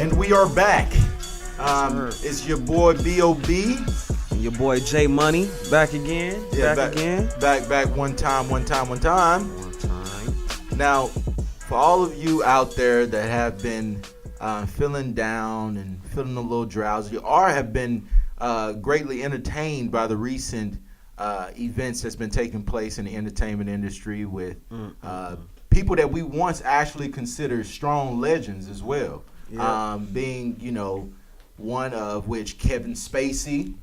And we are back. It's your boy B.O.B. And your boy J Money back again. Back one time. Now, for all of you out there that have been feeling down and feeling a little drowsy or have been greatly entertained by the recent events that's been taking place in the entertainment industry with people that we once actually considered strong legends as well. Yeah. Being, one of which Kevin Spacey,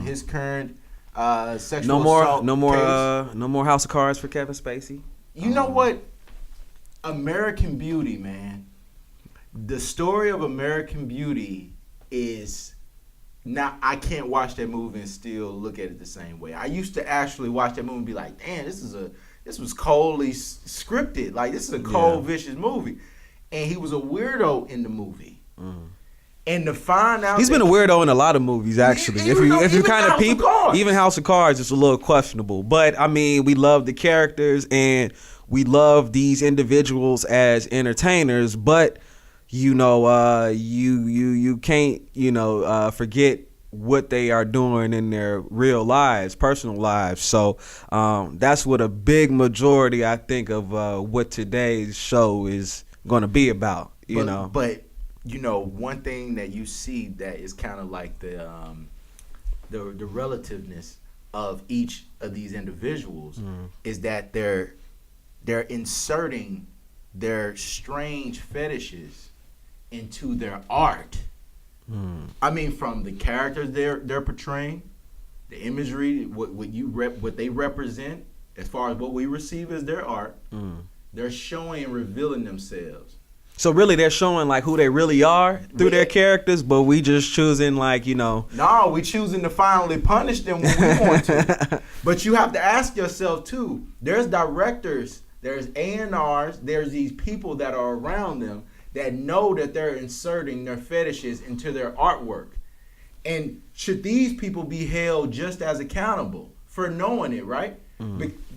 his current sexual assault no more House of Cards for Kevin Spacey. You know what? American Beauty, man. The story of American Beauty is now I can't watch that movie and still look at it the same way. I used to actually watch that movie and be like, damn, this was coldly scripted. Like, this is a cold, vicious movie. And he was a weirdo in the movie. And to find out he's been a weirdo in a lot of movies, actually. If you kind of peep, even House of Cards is a little questionable. But I mean, we love the characters and we love these individuals as entertainers. But you can't forget what they are doing in their real lives, personal lives. So that's what a big majority, I think, of what today's show is going to be about. But one thing that you see that is kind of like the relativeness of each of these individuals is that they're inserting their strange fetishes into their art. I mean, from the characters they're portraying, the imagery, what they represent, as far as what we receive as their art, they're showing and revealing themselves. So really, they're showing like who they really are through their characters, but we just choosing No, we choosing to finally punish them when we want to. But you have to ask yourself too. There's directors, there's A&Rs, there's these people that are around them that know that they're inserting their fetishes into their artwork. And should these people be held just as accountable for knowing it, right?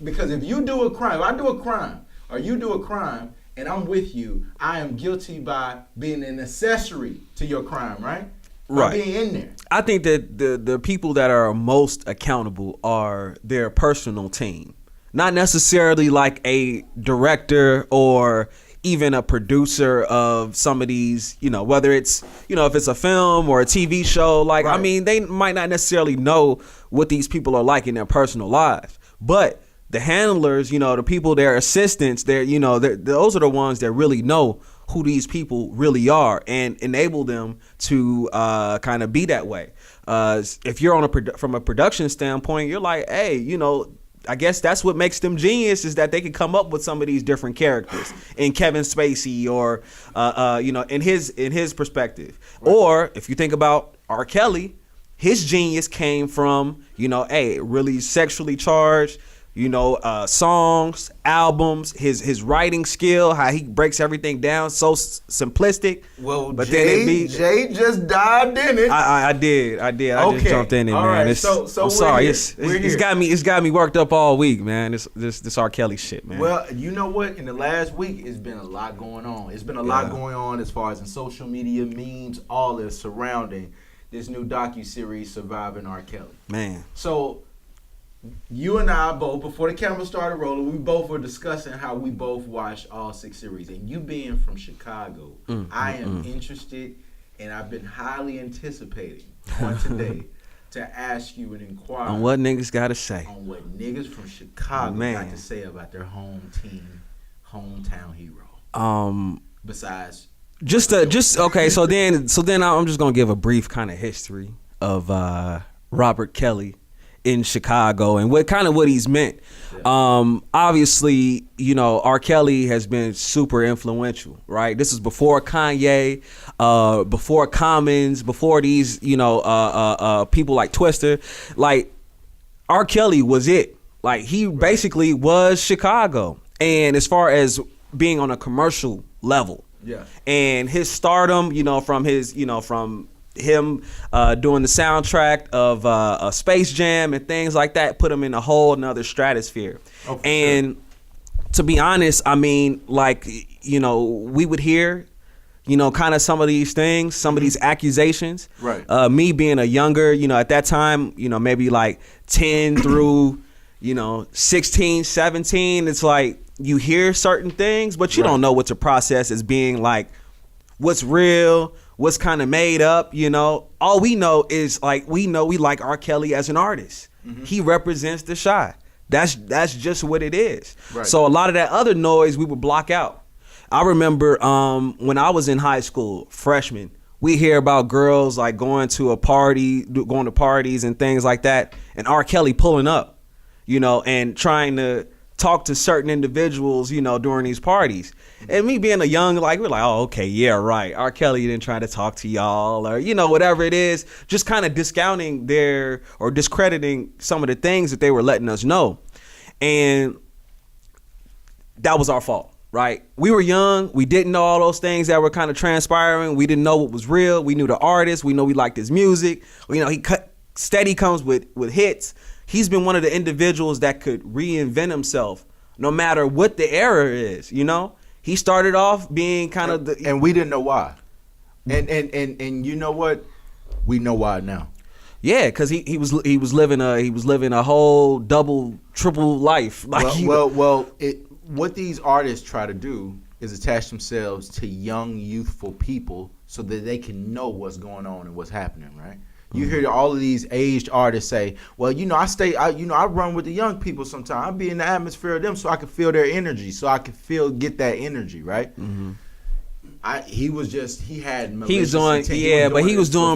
Because if you do a crime, if I do a crime, or you do a crime, and I'm with you, I am guilty by being an accessory to your crime, right? By being in there. I think that the people that are most accountable are their personal team. Not necessarily like a director or even a producer of some of these, whether it's, if it's a film or a TV show, like, right. I mean, they might not necessarily know what these people are like in their personal lives, but the handlers, the people, their assistants, those are the ones that really know who these people really are and enable them to kind of be that way. If you're from a production standpoint, you're like, hey, I guess that's what makes them genius is that they can come up with some of these different characters in Kevin Spacey or, in his perspective. Right. Or if you think about R.Kelly, his genius came from, really sexually charged, songs, albums, his writing skill, how he breaks everything down so simplistic. Well, but Jay just dived in it. I did. I just jumped in it, man. Right. So I'm sorry. It's got me worked up all week, man. This R. Kelly shit, man. Well, you know what? In the last week, it's been a lot going on. It's been a lot going on as far as in social media, memes, all this surrounding this new docu-series, Surviving R. Kelly. Man. So you and I both, before the camera started rolling, we both were discussing how we both watched all 6 series. And you being from Chicago, I am interested, and I've been highly anticipating on today to ask you and inquire on what niggas got to say. On what niggas from Chicago got to say about their home team, hometown hero. Besides, okay. So then I'm just gonna give a brief kind of history of Robert Kelly in Chicago and what he's meant. Yeah. Obviously, R. Kelly has been super influential, right? This is before Kanye, before Commons, before these, people like Twister. Like, R. Kelly was it. Like, he basically was Chicago. And as far as being on a commercial level, yeah. And his stardom, from him doing the soundtrack of a Space Jam and things like that, put him in a whole nother stratosphere. Oh, and to be honest, I mean, like, you know, we would hear, you know, kind of some of these things, some of these accusations. Right. Me being a younger, you know, at that time, you know, maybe like 10 through, you know, 16, 17, it's like you hear certain things, but you don't know what to process as being like what's real, what's kind of made up, you know. All we know is like we like R. Kelly as an artist. He represents the Chi. That's just what it is. Right. So a lot of that other noise we would block out. I remember when I was in high school, freshman, we hear about girls like going to parties and things like that, and R. Kelly pulling up, you know, and trying to talk to certain individuals, you know, during these parties. And me being a young, like, we're like, oh, okay, yeah, right. R. Kelly didn't try to talk to y'all, or, you know, whatever it is, just kind of discounting or discrediting some of the things that they were letting us know. And that was our fault, right? We were young. We didn't know all those things that were kind of transpiring. We didn't know what was real. We knew the artist. We know we liked his music. You know, steady comes with hits. He's been one of the individuals that could reinvent himself no matter what the era is, you know? He started off being kind of the... And we didn't know why. And you know what? We know why now. Yeah, because he was living a whole double, triple life. Like what these artists try to do is attach themselves to young, youthful people so that they can know what's going on and what's happening, right? You hear all of these aged artists say, well, you know, I run with the young people sometimes. I be in the atmosphere of them so I can feel their energy, so I can get that energy, right? Mm-hmm. He was doing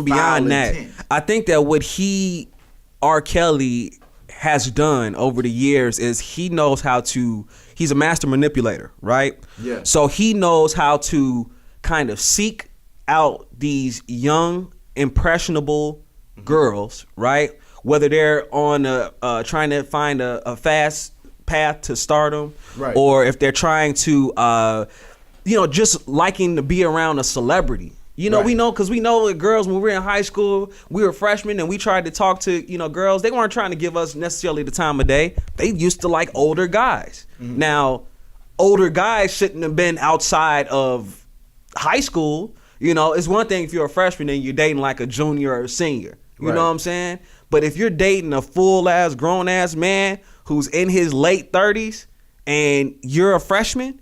beyond that. Intent. I think that what R. Kelly has done over the years is he's a master manipulator, right? Yeah. So he knows how to kind of seek out these young, impressionable girls, right? Whether they're on trying to find a fast path to stardom, right, or if they're trying to just liking to be around a celebrity. You know, right. We know that girls, when we were in high school, we were freshmen and we tried to talk to, you know, girls. They weren't trying to give us necessarily the time of day. They used to like older guys. Mm-hmm. Now, older guys shouldn't have been outside of high school. You know, it's one thing if you're a freshman and you're dating like a junior or a senior. You know what I'm saying? But if you're dating a full-ass, grown-ass man who's in his late 30s and you're a freshman,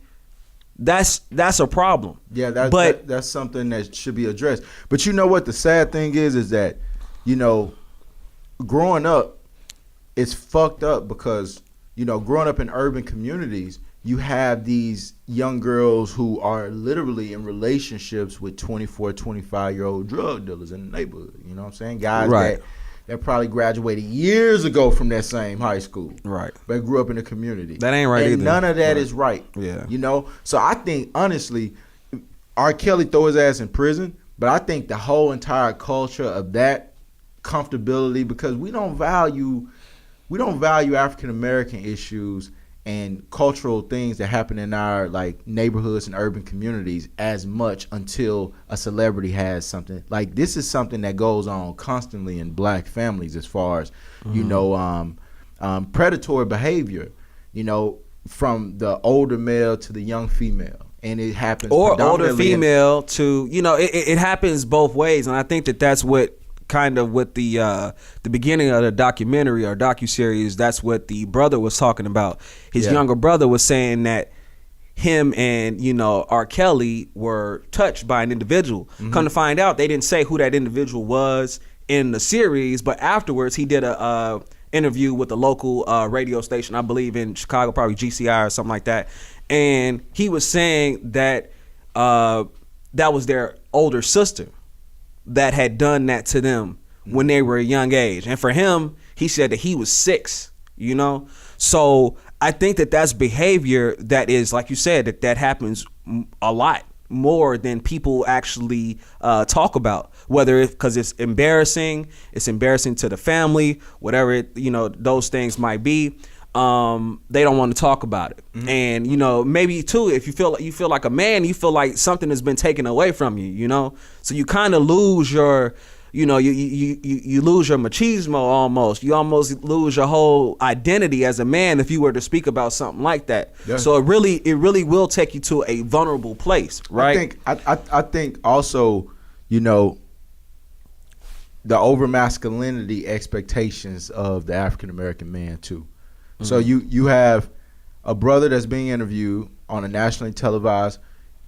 that's a problem. Yeah, that's something that should be addressed. But you know what the sad thing is that, you know, growing up, it's fucked up because, you know, growing up in urban communities, you have these young girls who are literally in relationships with 24, 25-year-old drug dealers in the neighborhood. You know what I'm saying? Guys that probably graduated years ago from that same high school. Right. But grew up in the community. That ain't right either. None of that is right. Yeah. You know? So I think, honestly, R. Kelly throw his ass in prison, but I think the whole entire culture of that comfortability, because we don't value African American issues and cultural things that happen in our like neighborhoods and urban communities as much until a celebrity has something. Like this is something that goes on constantly in black families as far as, you know, predatory behavior, you know, from the older male to the young female. And it happens or older female to, you know, it happens both ways. And I think that's what kind of with the beginning of the documentary or docu-series, that's what the brother was talking about. His younger brother was saying that him and, you know, R. Kelly were touched by an individual. Mm-hmm. Come to find out, they didn't say who that individual was in the series, but afterwards he did a interview with a local radio station, I believe in Chicago, probably GCI or something like that. And he was saying that that was their older sister that had done that to them when they were a young age. And for him, he said that he was 6, you know? So I think that's behavior that is, like you said, that happens a lot more than people actually talk about, whether because it's embarrassing to the family, whatever those things might be. They don't want to talk about it. Mm-hmm. And, you know, maybe too, if you feel like a man, you feel like something has been taken away from you, you know? So you kind of lose your you lose your machismo almost. You almost lose your whole identity as a man if you were to speak about something like that. Yeah. So it really will take you to a vulnerable place, right? I think also, the over masculinity expectations of the African American man too. Mm-hmm. So you have a brother that's being interviewed on a nationally televised.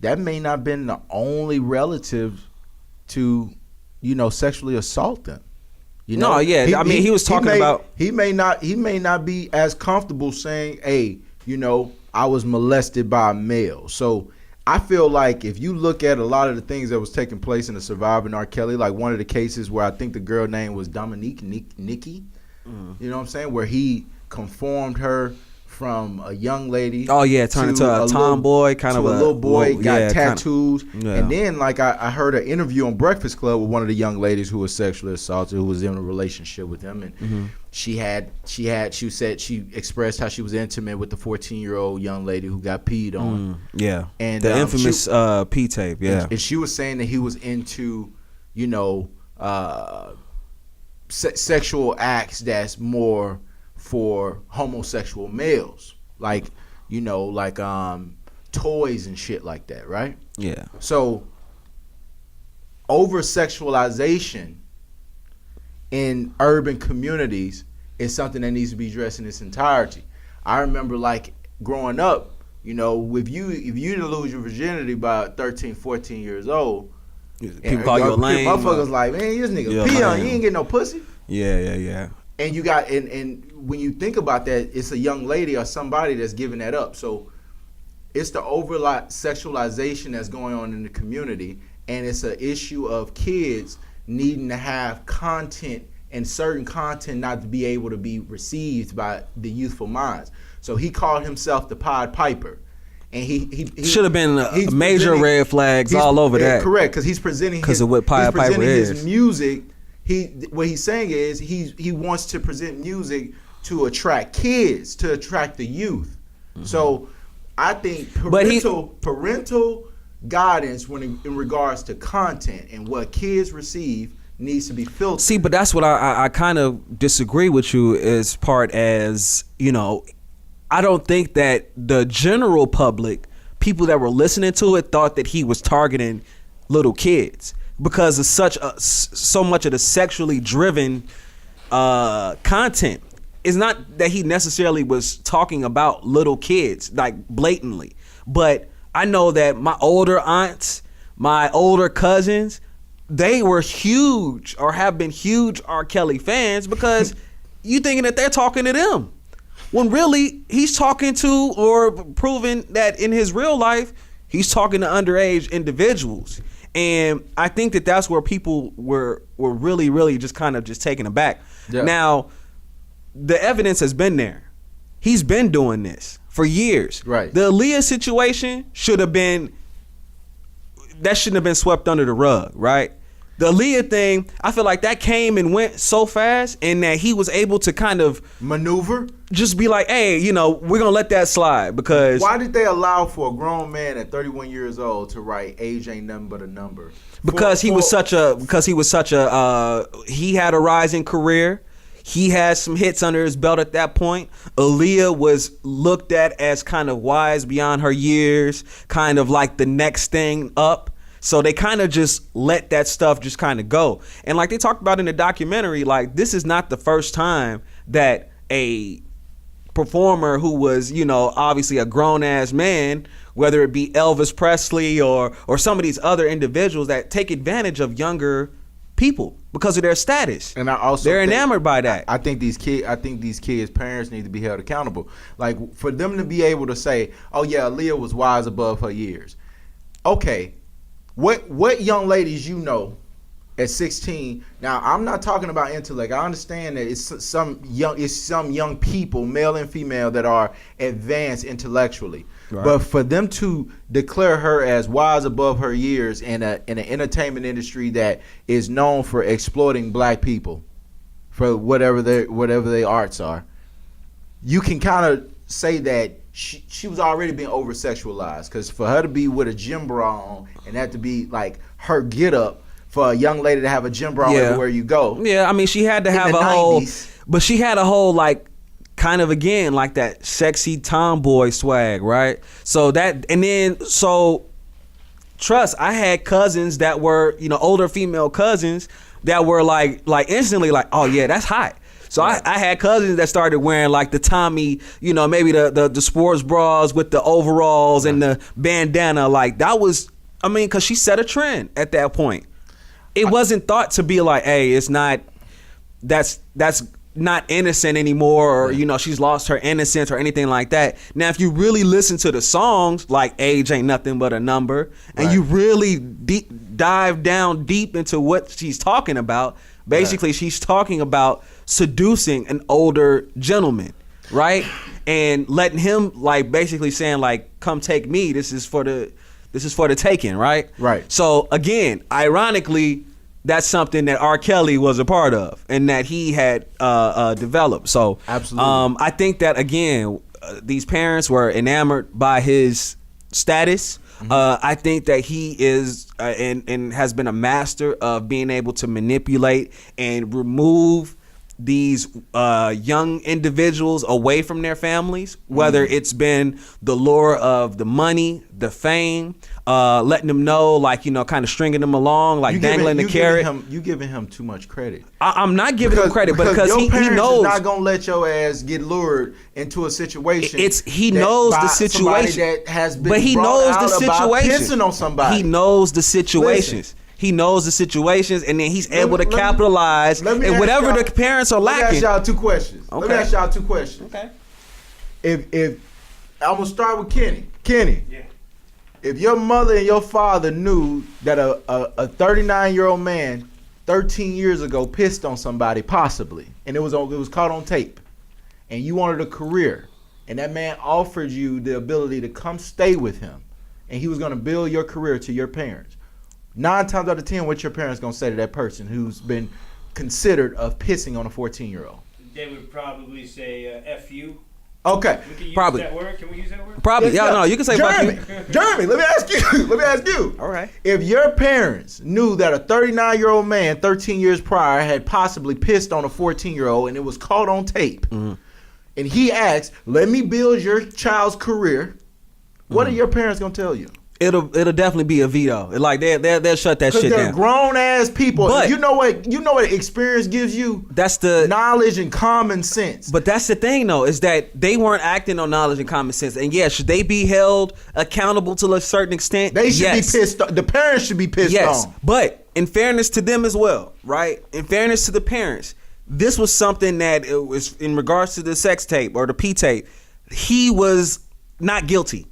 That may not have been the only relative to sexually assault them. He was talking about he may not be as comfortable saying, hey, I was molested by a male. So I feel like if you look at a lot of the things that was taking place in the surviving R.Kelly, like one of the cases where I think the girl name was Dominique Nikki, you know what I'm saying, where he conformed her from a young lady. Oh yeah, turned into a tomboy, kind of a little boy, got tattoos. Kinda, and then like I heard an interview on Breakfast Club with one of the young ladies who was sexually assaulted, who was in a relationship with him, and she said she expressed how she was intimate with the 14-year-old young lady who got peed on. And the infamous P tape. And she was saying that he was into, sexual acts that's more for homosexual males, like toys and shit like that, right? Yeah. So over sexualization in urban communities is something that needs to be addressed in its entirety. I remember like growing up, if you to lose your virginity by 13, 14 years old, people call you a lame. Motherfuckers like, man, this nigga pee on you, ain't get no pussy. Yeah. And you got and when you think about that, it's a young lady or somebody that's giving that up. So it's the over sexualization that's going on in the community, and it's an issue of kids needing to have content and certain content not to be able to be received by the youthful minds. So he called himself the Pied Piper. And he should have been major red flags all over that. Correct, because he's presenting his music. What he's saying is he wants to present music to attract kids, to attract the youth. Mm-hmm. So I think parental guidance in regards to content and what kids receive needs to be filtered. See, but that's what I kind of disagree with you as part as, I don't think that the general public, people that were listening to it, thought that he was targeting little kids. Because of so much of the sexually driven content. It's not that he necessarily was talking about little kids, like blatantly. But I know that my older aunts, my older cousins, they were huge or have been huge R. Kelly fans because you thinking that they're talking to them. When really he's talking to or proving that in his real life, he's talking to underage individuals. And I think that that's where people were really, really just kind of just taken aback. Yeah. Now, the evidence has been there. He's been doing this for years. Right. The Aaliyah situation shouldn't have been swept under the rug, right? The Aaliyah thing, I feel like that came and went so fast, and that he was able to kind of maneuver, just be like, hey, we're gonna let that slide. Because why did they allow for a grown man at 31 years old to write "Age ain't nothing but a number"? Because he had a rising career. He had some hits under his belt at that point. Aaliyah was looked at as kind of wise beyond her years, kind of like the next thing up. So they kind of just let that stuff just kind of go. And like they talked about in the documentary, like this is not the first time that a performer who was, obviously a grown ass man, whether it be Elvis Presley or some of these other individuals that take advantage of younger people because of their status. And they're enamored by that. I think these kids' parents need to be held accountable. Like for them to be able to say, oh yeah, Aaliyah was wise above her years. Okay. What young ladies at 16? Now I'm not talking about intellect. I understand that it's some young people, male and female, that are advanced intellectually. Right. But for them to declare her as wise above her years in an entertainment industry that is known for exploiting black people for whatever their arts are, you can kind of say that she was already being over sexualized, because for her to be with a gym bra on and that to be like her get up, for a young lady to have a gym bra everywhere you go. Yeah, I mean, she had to have a 90s. whole, but she had a whole like kind of again like that sexy tomboy swag, right? So that, and then so trust, I had cousins that were, you know, older female cousins that were like instantly like, oh yeah, that's hot. So I had cousins that started wearing like the Tommy, you know, maybe the sports bras with the overalls and the bandana. Like that was, I mean, because she set a trend at that point. It wasn't thought to be like, hey, it's not, that's not innocent anymore, or, you know, she's lost her innocence or anything like that. Now, if you really listen to the songs, like Age Ain't Nothing But a Number, and you really dive down deep into what she's talking about, basically she's talking about seducing an older gentleman, right? And letting him, like, basically saying, like, come take me, this is for the taking, right? Right. So again, ironically, that's something that R.Kelly was a part of and that he had developed. So absolutely, I think that again, these parents were enamored by his status. I think that he is and has been a master of being able to manipulate and remove these young individuals away from their families, whether it's been the lure of the money, the fame, letting them know, like, you know, kind of stringing them along, like dangling the carrot. You giving him too much credit. I'm not giving him credit, because your he parents knows is not gonna let your ass get lured into a situation. He knows the situation, that has been but he knows the situation. Pissing on somebody. He knows the situations. Listen. He knows the situations, and then he's able to capitalize. And whatever the parents are lacking. Let me ask y'all two questions. Okay. Let me ask y'all two questions. Okay. If I'm gonna start with Kenny. Kenny. Yeah. If your mother and your father knew that a 39-year-old man 13 years ago pissed on somebody, possibly, and it was caught on tape, and you wanted a career, and that man offered you the ability to come stay with him, and he was gonna build your career to your parents, 9 times out of 10, what your parents gonna say to that person who's been considered of pissing on a 14-year-old? They would probably say F you. Okay. We can use Probably. that word. Can we use that word? Probably. Yeah, no, you can say Jeremy, fuck you. Jeremy, let me ask you. All right. If your parents knew that a 39-year-old man 13 years prior had possibly pissed on a 14-year-old and it was caught on tape, and he asked, let me build your child's career, what are your parents gonna tell you? It'll definitely be a veto. Like they'll shut that shit Because they're down. grown ass people. But you know what experience gives you? That's the knowledge and common sense. But that's the thing, though, is that they weren't acting on knowledge and common sense. And yeah, should they be held accountable to a certain extent? They should be pissed off. The parents should be pissed off. But in fairness to them as well, right? In fairness to the parents, this was something that it was in regards to the sex tape or the P tape. He was not guilty.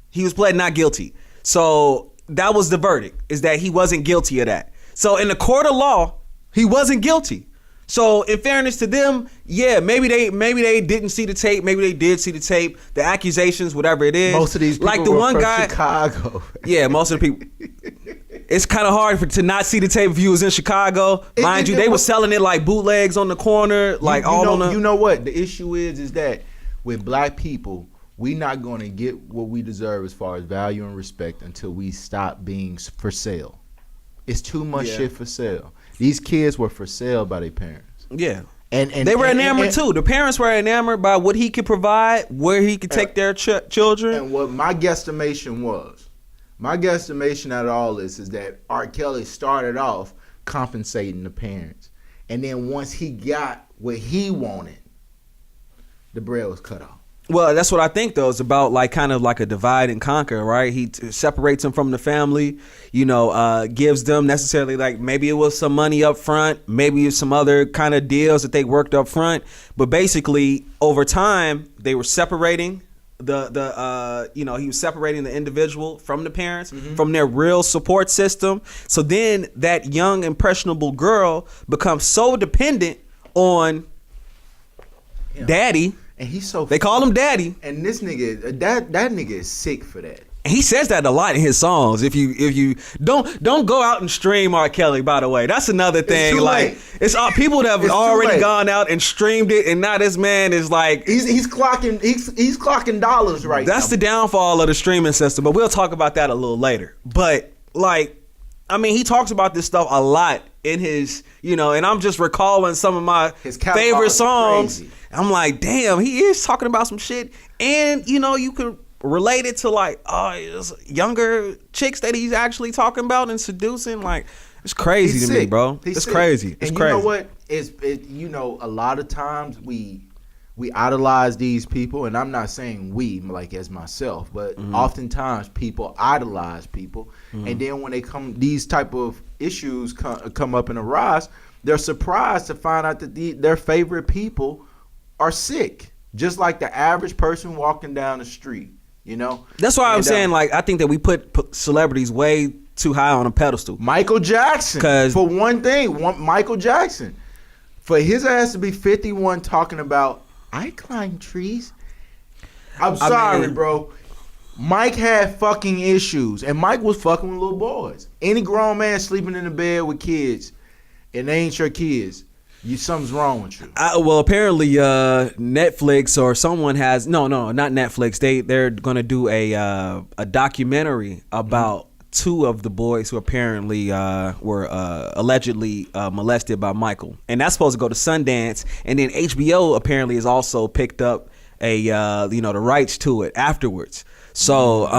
He was pled not guilty. So that was the verdict, is that he wasn't guilty of that. So in the court of law, he wasn't guilty. So in fairness to them, yeah, maybe they didn't see the tape, maybe they did see the tape, the accusations, whatever it is. Most of these people like the were one from guy, Chicago. Yeah, most of the people. It's kind of hard to not see the tape if you was in Chicago. Mind you, they were selling it like bootlegs on the corner, like You know what the issue is that with black people, we not going to get what we deserve as far as value and respect until we stop being for sale. It's too much shit for sale. These kids were for sale by their parents. Yeah. And they were enamored too. The parents were enamored by what he could provide, where he could take their children. And what my guesstimation out of all this is that R.Kelly started off compensating the parents. And then once he got what he wanted, the bread was cut off. Well, that's what I think, though. It's about like kind of like a divide and conquer, right? He separates them from the family, gives them necessarily like maybe it was some money up front, maybe some other kind of deals that they worked up front. But basically, over time, they were separating he was separating the individual from the parents, from their real support system. So then that young, impressionable girl becomes so dependent on daddy. And he's so they call him daddy. And this nigga, that nigga is sick for that. And he says that a lot in his songs. If you don't go out and stream R. Kelly, by the way. That's another thing. It's all people that have already gone out and streamed it, and now this man is like he's clocking dollars right now. That's the downfall of the streaming system, but we'll talk about that a little later. But like I mean, he talks about this stuff a lot in his, you know, and I'm just recalling some of my His catalog favorite is songs. crazy. I'm like, damn, he is talking about some shit. And, you know, you could relate it to like, younger chicks that he's actually talking about and seducing. Like, it's crazy He's to me, sick. bro. He's It's sick. crazy. It's and crazy. you know what? You know, a lot of times we idolize these people, and I'm not saying we like as myself, but oftentimes people idolize people, and then when these type of issues come up and arise, they're surprised to find out that their favorite people are sick, just like the average person walking down the street. You know, That's why I'm saying, like, I think that we put celebrities way too high on a pedestal. Michael Jackson, 'Cause- for one thing, Michael Jackson, for his ass to be 51 talking about I climb trees. I'm sorry, bro. Mike had fucking issues, and Mike was fucking with little boys. Any grown man sleeping in the bed with kids, and they ain't your kids, something's wrong with you. Well, apparently, Netflix or someone has not Netflix. They're gonna do a documentary about two of the boys who apparently were allegedly molested by Michael, and that's supposed to go to Sundance. And then HBO apparently has also picked up the rights to it afterwards. So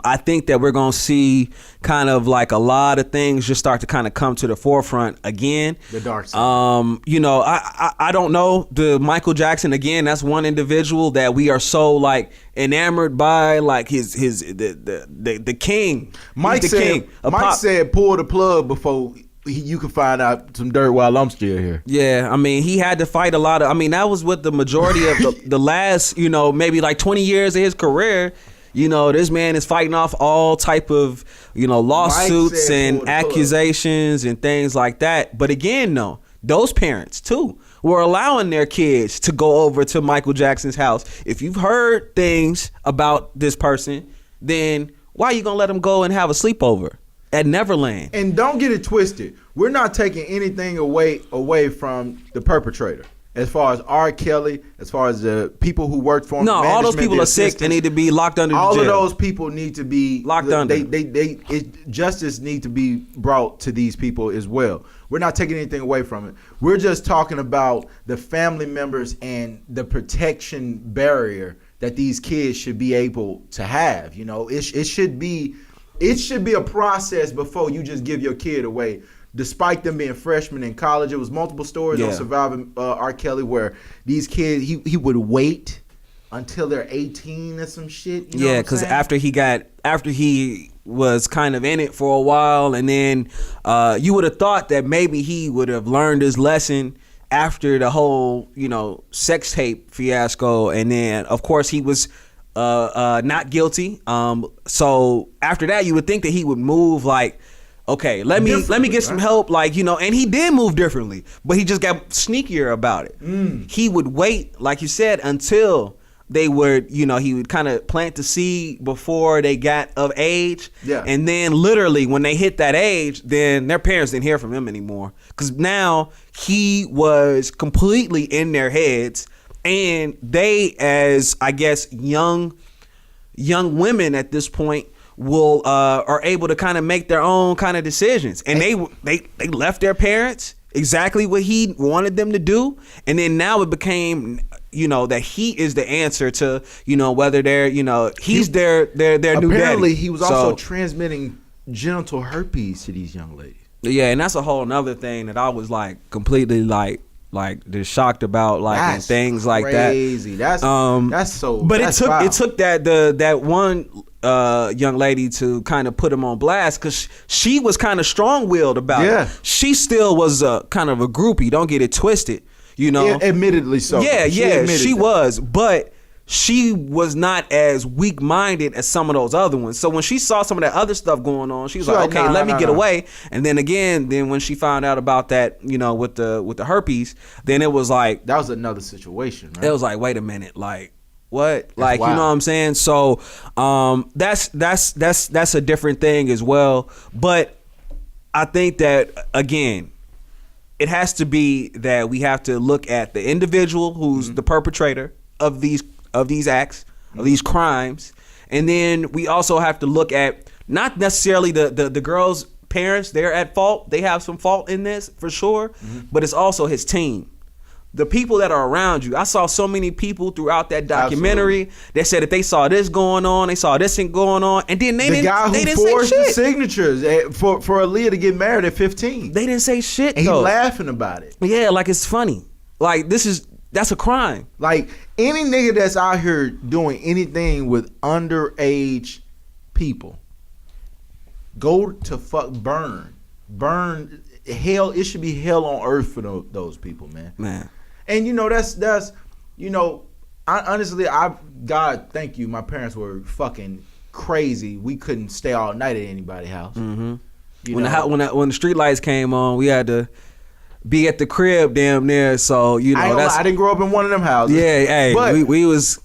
I think that we're gonna see kind of like a lot of things just start to kind of come to the forefront again. The dark side. You know, I don't know, the Michael Jackson, again, that's one individual that we are so like enamored by, like the king. Mike He's the king of pop. said pull the plug before you can find out some dirt while I'm still here. Yeah, I mean, he had to fight a lot of, I mean, that was what the majority of the last, you know, maybe like 20 years of his career. You know, this man is fighting off all type of, you know, lawsuits and accusations and things like that. But again, no, those parents too were allowing their kids to go over to Michael Jackson's house. If you've heard things about this person, then why are you gonna let them go and have a sleepover at Neverland? And don't get it twisted. We're not taking anything away from the perpetrator. As far as R.Kelly, as far as the people who worked for him. No, all those people are sick. They need to be locked under the jail. All of those people need to be locked under. Justice needs to be brought to these people as well. We're not taking anything away from it. We're just talking about the family members and the protection barrier that these kids should be able to have. You know, it should be a process before you just give your kid away. Despite them being freshmen in college, it was multiple stories on Surviving R. Kelly where these kids, he would wait until they're 18 or some shit. You know because after he was kind of in it for a while, and then you would have thought that maybe he would have learned his lesson after the whole, you know, sex tape fiasco, and then of course he was not guilty. So after that, you would think that he would move like, okay, let me get some help, like, you know, and he did move differently, but he just got sneakier about it. He would wait, like you said, until they would, you know, he would kind of plant the seed before they got of age. Yeah. And then literally when they hit that age, then their parents didn't hear from him anymore. Because now he was completely in their heads, and they, as I guess young women at this point, are able to kind of make their own kind of decisions, and they left their parents exactly what he wanted them to do, and then now it became, you know, that he is the answer to, you know, whether they're, you know, he's their new daddy. Apparently, he was also transmitting genital herpes to these young ladies. Yeah, and that's a whole nother thing that I was like completely like just shocked about, like, and things like that. Crazy. That's so. But that's it took that one young lady to kind of put him on blast, because she was kind of strong-willed about it. She still was kind of a groupie. Don't get it twisted, you know. Admittedly so. She was, but she was not as weak-minded as some of those other ones. So when she saw some of that other stuff going on, she was like, okay, let me get away. And then again, when she found out about that, you know, with the herpes, then it was like, that was another situation, right? It was like, wait a minute, like, what? Like, you know what I'm saying? So that's a different thing as well. But I think that, again, it has to be that we have to look at the individual who's the perpetrator of these acts, of these crimes, and then we also have to look at not necessarily the girl's parents, they're at fault. They have some fault in this for sure, but it's also his team. The people that are around you. I saw so many people throughout that documentary that said that they saw this going on, they saw this thing going on, and then they didn't say shit. The signatures for Aaliyah to get married at 15. They didn't say shit. And he though. laughing about it. Yeah, like it's funny. Like that's a crime. Like any nigga that's out here doing anything with underage people, go to burn hell. It should be hell on earth for those people, man. And that's God, thank you. My parents were fucking crazy. We couldn't stay all night at anybody's house. When the street lights came on, we had to be at the crib damn near. So I didn't grow up in one of them houses. Yeah, hey, but it was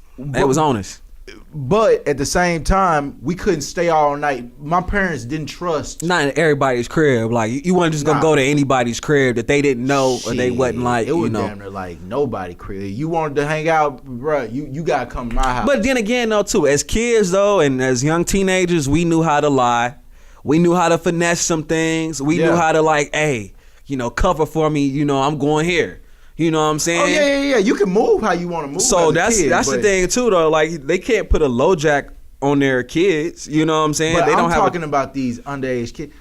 on us. But at the same time, we couldn't stay all night. My parents didn't trust. Not in everybody's crib. Like you weren't just gonna go to anybody's crib that they didn't know or they wasn't like. It was damn near like nobody crib. You wanted to hang out, bro. You gotta come to my house. But then again, though, too, as kids though, and as young teenagers, we knew how to lie. We knew how to finesse some things. We knew how to like, hey, cover for me. I'm going here. You know what I'm saying? Oh yeah. You can move how you want to move. So that's the thing too, though. Like they can't put a low jack on their kids. You know what I'm saying? But they don't I'm talking about these underage kids.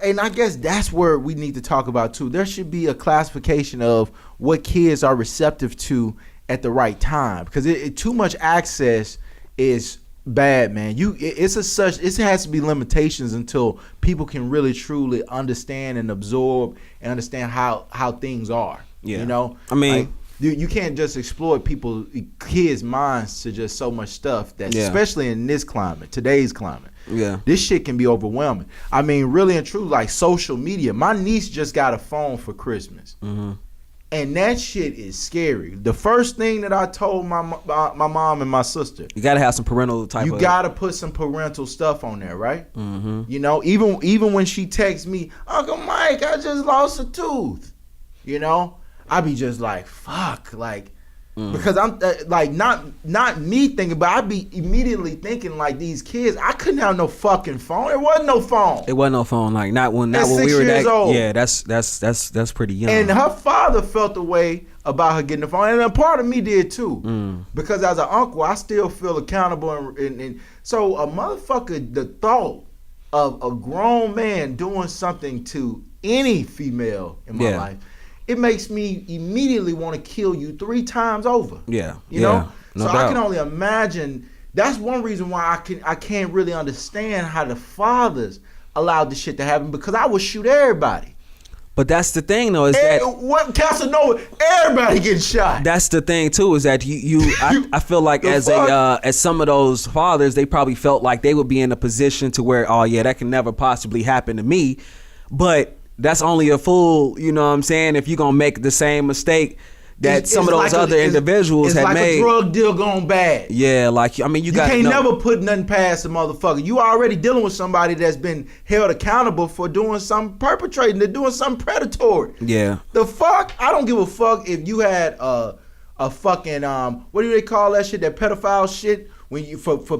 And I guess that's where we need to talk about too. There should be a classification of what kids are receptive to at the right time, because too much access is bad, man. It has to be limitations until people can really truly understand and absorb and understand how things are. Yeah. I mean, like, you can't just exploit kids' minds to just so much stuff that, especially in this climate, today's climate. Yeah. This shit can be overwhelming. I mean, really and truly, like social media. My niece just got a phone for Christmas. Mm-hmm. And that shit is scary. The first thing that I told my mom and my sister, you gotta have some parental type. You gotta put some parental stuff on there, right? Mm-hmm. Even when she texts me, Uncle Mike, I just lost a tooth. I be just like, fuck, like, because I'm like not me thinking, but I be immediately thinking like these kids. I couldn't have no fucking phone. There wasn't no phone. It wasn't no phone. Like not when we were that old. Yeah, that's pretty young. And her father felt the way about her getting the phone, and a part of me did too, because as an uncle, I still feel accountable, and so a motherfucker, the thought of a grown man doing something to any female in my life. It makes me immediately want to kill you 3 times over. Yeah. No doubt. I can only imagine. That's one reason why I can't really understand how the fathers allowed this shit to happen, because I would shoot everybody. But that's the thing, though, is what Casanova? Everybody getting shot. That's the thing too, is that I feel like as some of those fathers, they probably felt like they would be in a position to where, oh yeah, that can never possibly happen to me, but that's only a fool, you know what I'm saying, if you're going to make the same mistake that some of those other individuals had made. It's like a drug deal gone bad. Yeah, like, I mean, you can't never put nothing past a motherfucker. You already dealing with somebody that's been held accountable for doing something, perpetrating, they're doing something predatory. Yeah. The fuck? I don't give a fuck if you had a fucking, what do they call that shit, that pedophile shit? When you for